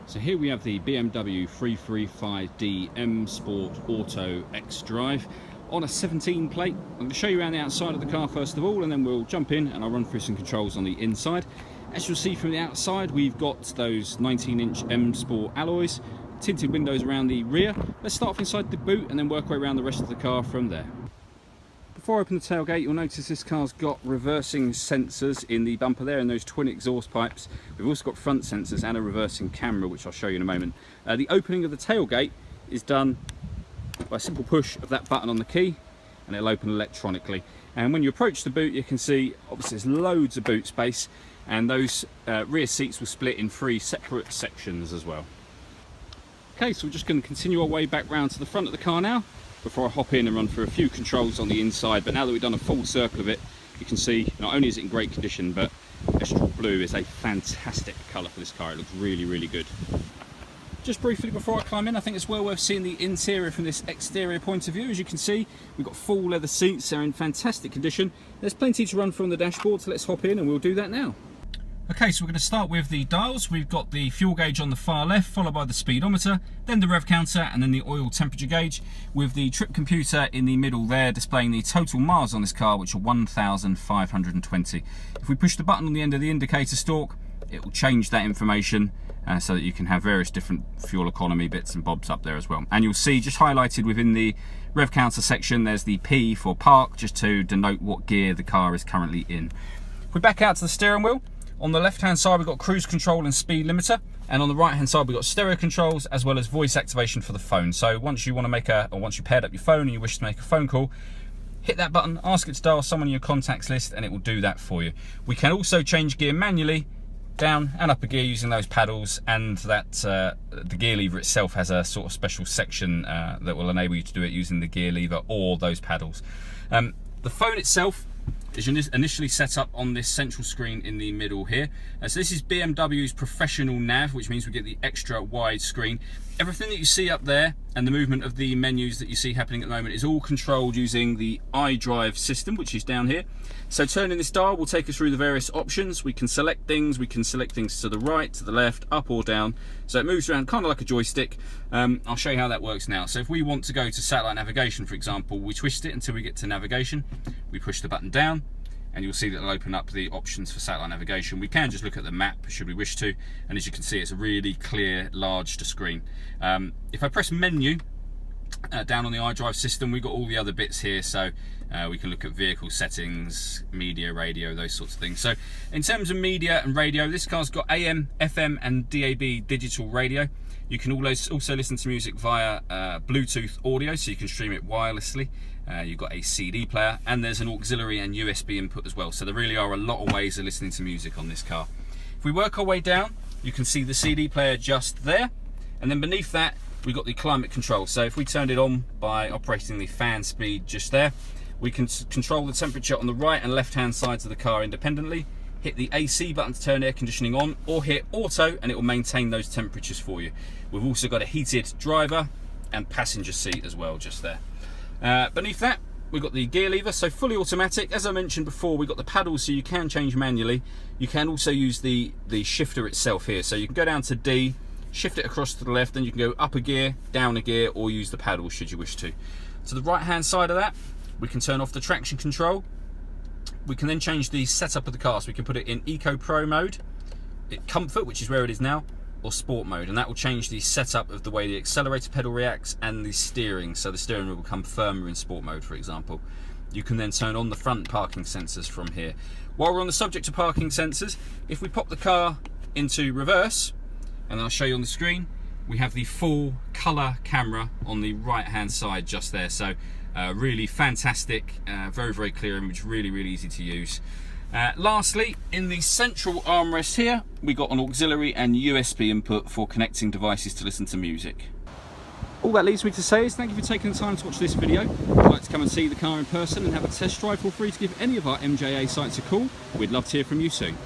So here we have the BMW 335D M Sport Auto X Drive on a 17 plate. I'm going to show you around the outside of the car first of all, and then we'll jump in and I'll run through some controls on the inside. As you'll see from the outside, we've got those 19-inch M Sport alloys, tinted windows around the rear. Let's start off inside the boot and then work our way around the rest of the car from there. Before I open the tailgate, you'll notice this car's got reversing sensors in the bumper there and those twin exhaust pipes. We've also got front sensors and a reversing camera, which I'll show you in a moment. The opening of the tailgate is done by a simple push of that button on the key, and it'll open electronically. And when you approach the boot, you can see obviously there's loads of boot space, and those rear seats will split in 3 separate sections as well. Okay, so we're just going to continue our way back round to the front of the car now, before I hop in and run through a few controls on the inside. But now that we've done a full circle of it, you can see not only is it in great condition, but Estral Blue is a fantastic colour for this car. It looks really, really good. Just briefly before I climb in, I think it's well worth seeing the interior from this exterior point of view. As you can see, we've got full leather seats. They're in fantastic condition. There's plenty to run through on the dashboard, so let's hop in and we'll do that now. Okay, so we're going to start with the dials. We've got the fuel gauge on the far left, followed by the speedometer, then the rev counter, and then the oil temperature gauge, with the trip computer in the middle there displaying the total miles on this car, which are 1,520. If we push the button on the end of the indicator stalk, it will change that information so that you can have various different fuel economy bits and bobs up there as well. And you'll see just highlighted within the rev counter section, there's the P for park, just to denote what gear the car is currently in. If we back out to the steering wheel, on the left hand side we've got cruise control and speed limiter, and on the right hand side we've got stereo controls as well as voice activation for the phone. So once you want to make once you paired up your phone and you wish to make a phone call, hit that button, ask it to dial someone in your contacts list, and it will do that for you. We can also change gear manually, down and up a gear using those paddles, and that the gear lever itself has a sort of special section that will enable you to do it using the gear lever or those paddles. The phone itself is initially set up on this central screen in the middle here. So this is BMW's professional nav, which means we get the extra wide screen. Everything that you see up there and the movement of the menus that you see happening at the moment is all controlled using the iDrive system, which is down here. So turning this dial will take us through the various options. We can select things to the right, to the left, up or down. So it moves around kind of like a joystick. I'll show you how that works now. So if we want to go to satellite navigation, for example, we twist it until we get to navigation. We push the button down, and you'll see that it'll open up the options for satellite navigation. We can just look at the map should we wish to, and as you can see, it's a really clear, large screen. If I press menu down on the iDrive system, we've got all the other bits here, so we can look at vehicle settings, media, radio, those sorts of things. So in terms of media and radio, this car's got AM, FM and DAB digital radio. You can also listen to music via Bluetooth audio, so you can stream it wirelessly. You've got a CD player, and there's an auxiliary and USB input as well. So there really are a lot of ways of listening to music on this car. If we work our way down, you can see the CD player just there, and then beneath that we've got the climate control. So if we turned it on by operating the fan speed just there, we can control the temperature on the right and left hand sides of the car independently. Hit the AC button to turn air conditioning on, or hit auto and it will maintain those temperatures for you. We've also got a heated driver and passenger seat as well just there. Beneath that we've got the gear lever, so fully automatic. As I mentioned before, we've got the paddles so you can change manually. You can also use the shifter itself here, so you can go down to D, shift it across to the left, then you can go up a gear, down a gear, or use the paddles should you wish to. To the right hand side of that, we can turn off the traction control. We can then change the setup of the car, so we can put it in Eco Pro mode, Comfort, which is where it is now, or Sport mode, and that will change the setup of the way the accelerator pedal reacts and the steering, so the steering wheel will become firmer in Sport mode, for example. You can then turn on the front parking sensors from here. While we're on the subject of parking sensors, if we pop the car into reverse, and I'll show you on the screen, we have the full colour camera on the right hand side just there. So really fantastic, very, very clear image, really, really easy to use. Lastly, in the central armrest here, we got an auxiliary and USB input for connecting devices to listen to music. All that leaves me to say is thank you for taking the time to watch this video. If you'd like to come and see the car in person and have a test drive, feel free to give any of our MJA sites a call. We'd love to hear from you soon.